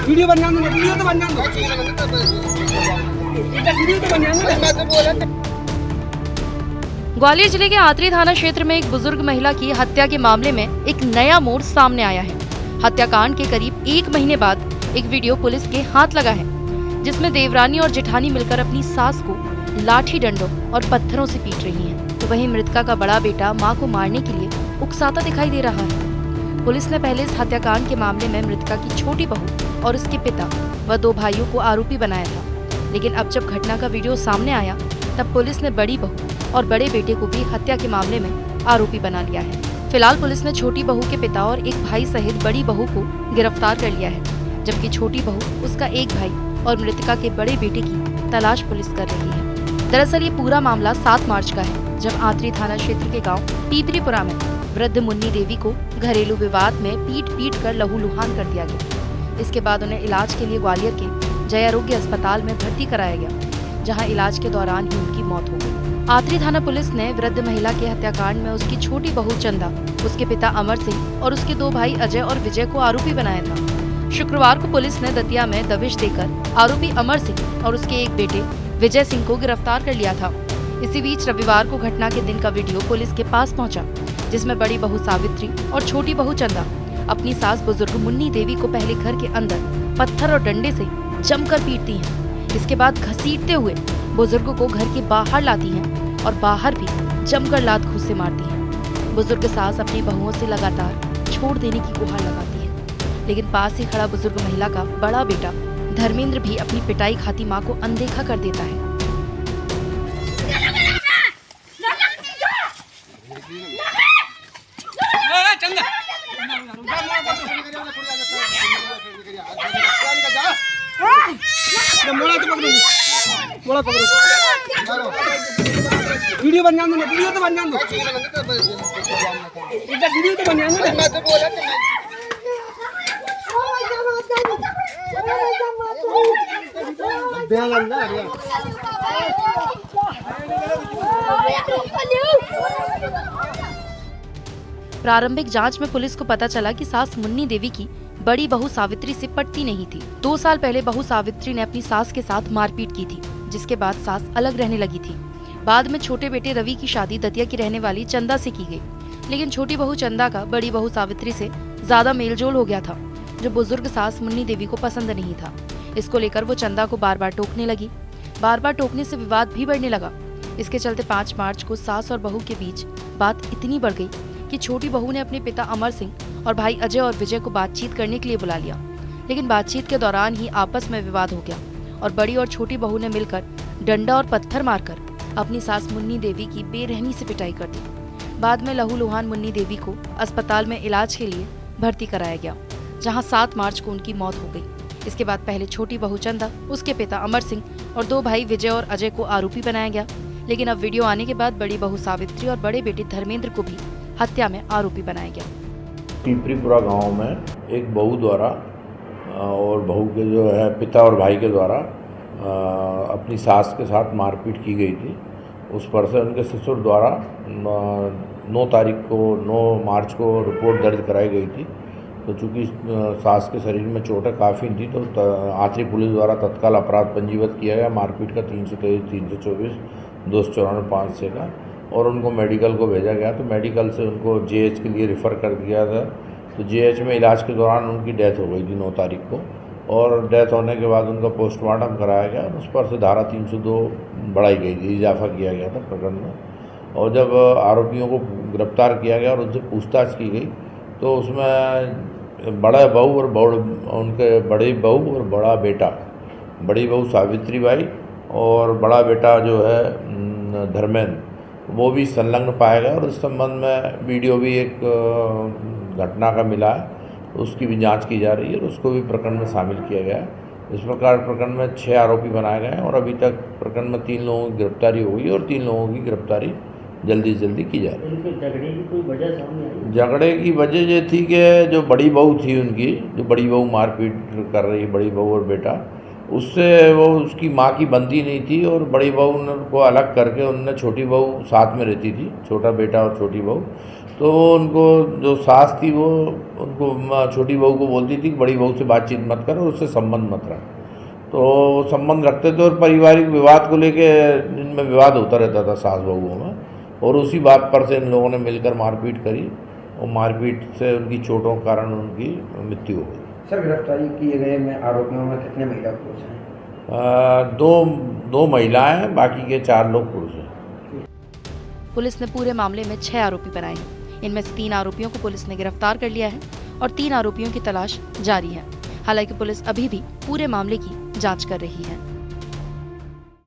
Video बन जाने दो, वीडियो तो बन जाने दो, वीडियो तो बन जाने दो। ग्वालियर जिले के आतरी थाना क्षेत्र में एक बुजुर्ग महिला की हत्या के मामले में एक नया मोड़ सामने आया है। हत्याकांड के करीब 1 महीने बाद एक वीडियो पुलिस के हाथ लगा है, जिसमें देवरानी और जेठानी मिलकर अपनी सास को लाठी डंडों और पत्थरों से पीट रही हैं। तो वहीं मृतका का बड़ा बेटा मां को मारने के लिए उकसाता दिखाई दे रहा है। पुलिस ने पहले इस हत्याकांड के मामले में मृतका की छोटी बहू और उसके पिता व 2 भाइयों को आरोपी बनाया था, लेकिन अब जब घटना का वीडियो सामने आया तब पुलिस ने बड़ी बहू और बड़े बेटे को भी हत्या के मामले में आरोपी बना लिया है। फिलहाल पुलिस ने छोटी बहू के पिता और एक भाई सहित बड़ी बहू को गिरफ्तार कर लिया है, जबकि छोटी बहू, उसका एक भाई और मृतका के बड़े बेटे की तलाश पुलिस कर रही है। दरअसल ये पूरा मामला 7 मार्च का है, जब आतरी थाना क्षेत्र के गाँव पीपरीपुरा में वृद्ध मुन्नी देवी को घरेलू विवाद में पीट कर लहूलुहान कर दिया गया। इसके बाद उन्हें इलाज के लिए ग्वालियर के जय आरोग्य अस्पताल में भर्ती कराया गया, जहां इलाज के दौरान ही उनकी मौत हो गई। आतरी थाना पुलिस ने वृद्ध महिला के हत्याकांड में उसकी छोटी बहू चंदा, उसके पिता अमर सिंह और उसके 2 भाई अजय और विजय को आरोपी बनाया था। शुक्रवार को पुलिस ने दतिया में दबिश देकर आरोपी अमर सिंह और उसके एक बेटे विजय सिंह को गिरफ्तार कर लिया था। इसी बीच रविवार को घटना के दिन का वीडियो पुलिस के पास पहुंचा, जिसमें बड़ी बहू सावित्री और छोटी बहू चंदा अपनी सास बुजुर्ग मुन्नी देवी को पहले घर के अंदर पत्थर और डंडे से जमकर पीटती हैं। इसके बाद घसीटते हुए बुजुर्ग को घर के बाहर लाती हैं और बाहर भी जमकर लात घूंस से मारती हैं। बुजुर्ग सास अपनी बहुओं से लगातार छोड़ देने की गुहार लगाती है, लेकिन पास ही खड़ा बुजुर्ग महिला का बड़ा बेटा धर्मेंद्र भी अपनी पिटाई खाती मां को अनदेखा कर देता है। वीडियो बन जाने दो, वीडियो तो बन जाने दो, वीडियो तो बन जाने दो। प्रारंभिक जांच में पुलिस को पता चला कि सास मुन्नी देवी की बड़ी बहू सावित्री से पटती नहीं थी। 2 साल पहले बहू सावित्री ने अपनी सास के साथ मारपीट की थी, जिसके बाद सास अलग रहने लगी थी। बाद में छोटे बेटे रवि की शादी दतिया की रहने वाली चंदा से की गई, लेकिन छोटी बहू चंदा का बड़ी बहू सावित्री से ज्यादा मेलजोल हो गया था, जो बुजुर्ग सास मुन्नी देवी को पसंद नहीं था। इसको लेकर वो चंदा को बार बार टोकने लगी। बार बार टोकने से विवाद भी बढ़ने लगा। इसके चलते 5 मार्च को सास और बहू के बीच बात इतनी बढ़ गई कि छोटी बहू ने अपने पिता अमर सिंह और भाई अजय और विजय को बातचीत करने के लिए बुला लिया, लेकिन बातचीत के दौरान ही आपस में विवाद हो गया और बड़ी और छोटी बहू ने मिलकर डंडा और पत्थर मारकर अपनी सास मुन्नी देवी की बेरहमी से पिटाई कर दी। बाद में लहूलुहान मुन्नी देवी को अस्पताल में इलाज के लिए भर्ती कराया गया, जहां 7 मार्च को उनकी मौत हो गई। इसके बाद पहले छोटी बहू चंदा, उसके पिता अमर सिंह और 2 भाई विजय और अजय को आरोपी बनाया गया, लेकिन अब वीडियो आने के बाद बड़ी बहू सावित्री और बड़े बेटे धर्मेंद्र को भी हत्या में आरोपी बनाया गया। पीपरीपुरा गांव में एक बहू द्वारा और बहू के जो है पिता और भाई के द्वारा अपनी सास के साथ मारपीट की गई थी। उस पर से उनके ससुर द्वारा 9 मार्च को रिपोर्ट दर्ज कराई गई थी। तो चूँकि सास के शरीर में चोटें काफ़ी थी, तो आतरी पुलिस द्वारा तत्काल अपराध पंजीबद्ध किया गया मारपीट का 323, 324, 294, 5 का, और उनको मेडिकल को भेजा गया। तो मेडिकल से उनको जेएच के लिए रेफ़र कर दिया था। तो जेएच में इलाज के दौरान उनकी डेथ हो गई थी 9 तारीख को, और डेथ होने के बाद उनका पोस्टमार्टम कराया गया और उस पर से धारा 302 बढ़ाई गई थी, इजाफा किया गया था प्रकरण में। और जब आरोपियों को गिरफ्तार किया गया और उनसे पूछताछ की गई, तो उसमें बड़ा बहू और उनके बड़ी बहू और बड़ा बेटा, बड़ी बहू सावित्री बाई और बड़ा बेटा जो है धर्मेंद्र, वो भी संलग्न पाया गया। और इस संबंध में वीडियो भी एक घटना का मिला है, उसकी भी जांच की जा रही है और उसको भी प्रकरण में शामिल किया गया है। इस प्रकार प्रकरण में 6 आरोपी बनाए गए हैं और अभी तक प्रकरण में 3 लोगों की गिरफ्तारी हुई और 3 लोगों की गिरफ्तारी जल्दी से जल्दी की जा रही है। झगड़े की कोई वजह सामने आई? झगड़े की वजह ये थी कि जो बड़ी बहू थी उनकी, जो बड़ी बहू मारपीट कर रही है, बड़ी बहू और बेटा, उससे वो उसकी माँ की बनती नहीं थी और बड़ी बहू को अलग करके उनने छोटी बहू साथ में रहती थी, छोटा बेटा और छोटी बहू, तो उनको जो सास थी वो उनको छोटी बहू को बोलती थी कि बड़ी बहू से बातचीत मत कर और उससे संबंध मत रख। तो वो संबंध रखते थे और पारिवारिक विवाद को लेके इनमें विवाद होता रहता था सास बहुओं में, और उसी बात पर से इन लोगों ने मिलकर मारपीट करी और मारपीट से उनकी चोटों के कारण उनकी मृत्यु हो गई। सर गिरफ्तारी किए गए में आरोपियों में कितने महिला पुरुष हैं? दो महिलाएं हैं, बाकी के 4 लोग पुरुष हैं। पुलिस ने पूरे मामले में 6 आरोपी बनाए हैं। इनमें से 3 आरोपियों को पुलिस ने गिरफ्तार कर लिया है और 3 आरोपियों की तलाश जारी है। हालांकि पुलिस अभी भी पूरे मामले की जांच कर रही है।